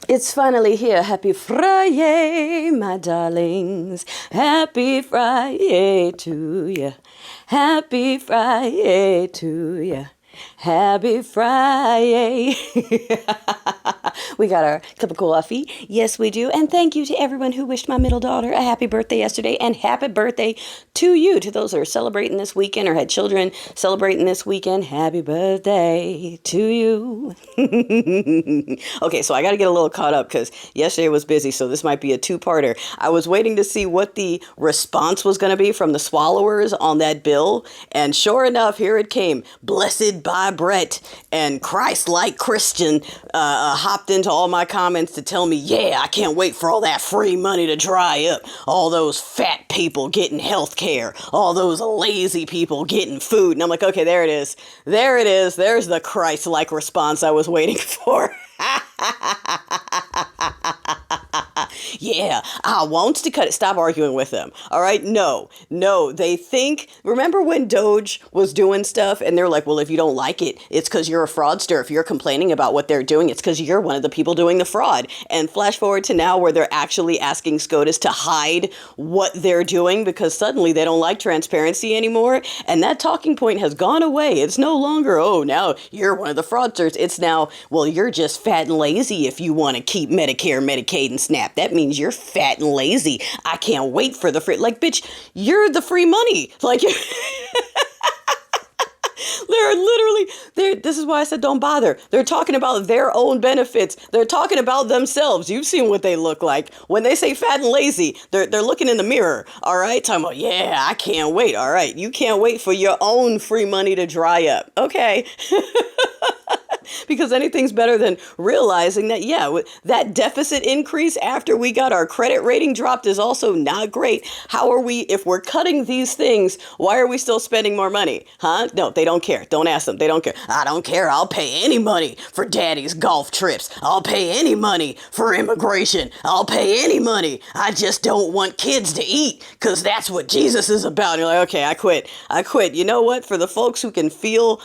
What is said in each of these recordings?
It's finally here. Happy Friday, my darlings. Happy Friday to ya. Happy Friday to ya. Happy Friday. We got our cup of coffee. Yes, we do. And thank you to everyone who wished my middle daughter a happy birthday yesterday. And happy birthday to you, to those that are celebrating this weekend or had children celebrating this weekend. Happy birthday to you. Okay, so I got to get a little caught up because yesterday was busy, so this might be a two-parter. I was waiting to see what the response was going to be from the swallowers on that bill, and sure enough, here it came. Blessed by Brett and Christ-like Christian hopped into all my comments to tell me, yeah, I can't wait for all that free money to dry up. All those fat people getting health care. All those lazy people getting food. And I'm like, okay, there it is. There it is. There's the Christ-like response I was waiting for. Yeah, I wants to cut it. Stop arguing with them. All right. No, they think, remember when DOGE was doing stuff and they're like, well, if you don't like it, it's because you're a fraudster. If you're complaining about what they're doing, it's because you're one of the people doing the fraud. And flash forward to now where they're actually asking SCOTUS to hide what they're doing because suddenly they don't like transparency anymore. And that talking point has gone away. It's no longer, oh, now you're one of the fraudsters. It's now, well, you're just fat and lazy if you want to keep Medicare, Medicaid, and SNAP. That means you're fat and lazy. I can't wait for the free. Like, bitch, you're the free money. Like, they're literally, this is why I said don't bother. They're talking about their own benefits. They're talking about themselves. You've seen what they look like. When they say fat and lazy, they're looking in the mirror. All right. Talking about, yeah, I can't wait. All right. You can't wait for your own free money to dry up. Okay. Because anything's better than realizing that, yeah, that deficit increase after we got our credit rating dropped is also not great. How are we, if we're cutting these things, why are we still spending more money? Huh? No, they don't care. Don't ask them. They don't care. I don't care. I'll pay any money for daddy's golf trips. I'll pay any money for immigration. I'll pay any money. I just don't want kids to eat because that's what Jesus is about. And you're like, okay, I quit. You know what? For the folks who can feel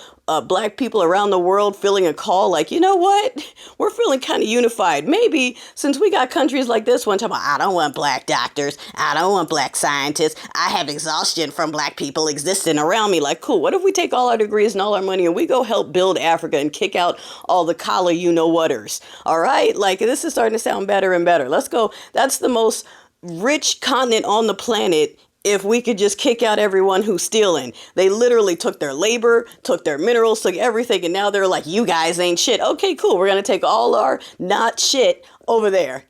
Black people around the world feeling a call like, you know what? We're feeling kind of unified. Maybe since we got countries like this one time, I don't want Black doctors. I don't want Black scientists. I have exhaustion from Black people existing around me. Like, cool. What if we take all our degrees and all our money and we go help build Africa and kick out all the collar you-know-whaters? All right? Like, this is starting to sound better and better. Let's go. That's the most rich continent on the planet. If we could just kick out everyone who's stealing. They literally took their labor, took their minerals, took everything, and now they're like, you guys ain't shit. Okay, cool. We're going to take all our not shit over there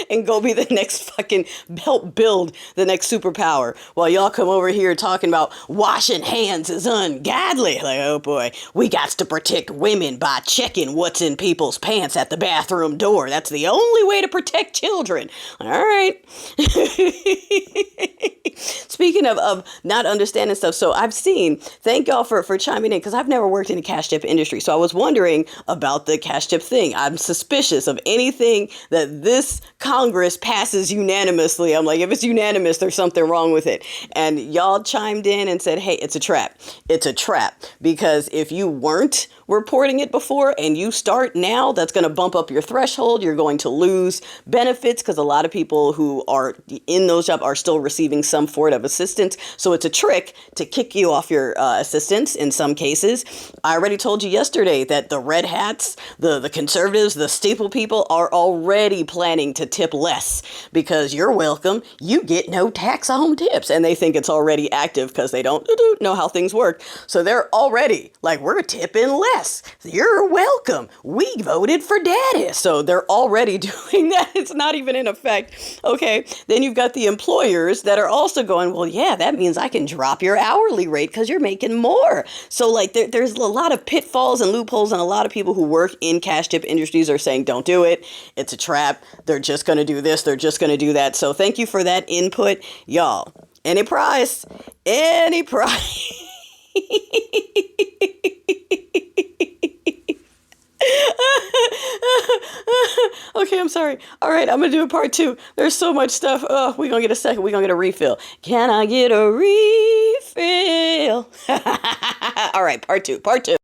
and go be the next fucking, help build the next superpower while y'all come over here talking about washing hands is ungodly. Like, oh boy, we got to protect women by checking what's in people's pants at the bathroom door. That's the only way to protect children. All right. Speaking of not understanding stuff, so I've seen, thank y'all for chiming in because I've never worked in the cash tip industry. So I was wondering about the cash tip thing. I'm suspicious of anything that this Congress passes unanimously. I'm like, if it's unanimous, there's something wrong with it. And y'all chimed in and said, hey, it's a trap. It's a trap because if you weren't reporting it before and you start now, that's going to bump up your threshold. You're going to lose benefits because a lot of people who are in those jobs are still receiving some form of assistance. So it's a trick to kick you off your assistance in some cases. I already told you yesterday that the red hats, the conservatives, the staple people are already planning to tip less because you're welcome. You get no tax on tips. And they think it's already active because they don't know how things work. So they're already like, we're tipping less. You're welcome. We voted for daddy. So they're already doing that. It's not even in effect. Okay. Then you've got the employers that are also going, well, yeah, that means I can drop your hourly rate because you're making more. So like there's a lot of pitfalls and loopholes, and a lot of people who work in cash tip industries are saying, don't do it. It's a trap. They're just going to do this. They're just going to do that. So thank you for that input, y'all. Any price. Okay, I'm sorry. All right, I'm going to do a part 2. There's so much stuff. Oh, we're going to get a second. We're going to get a refill. Can I get a refill? All right, part 2.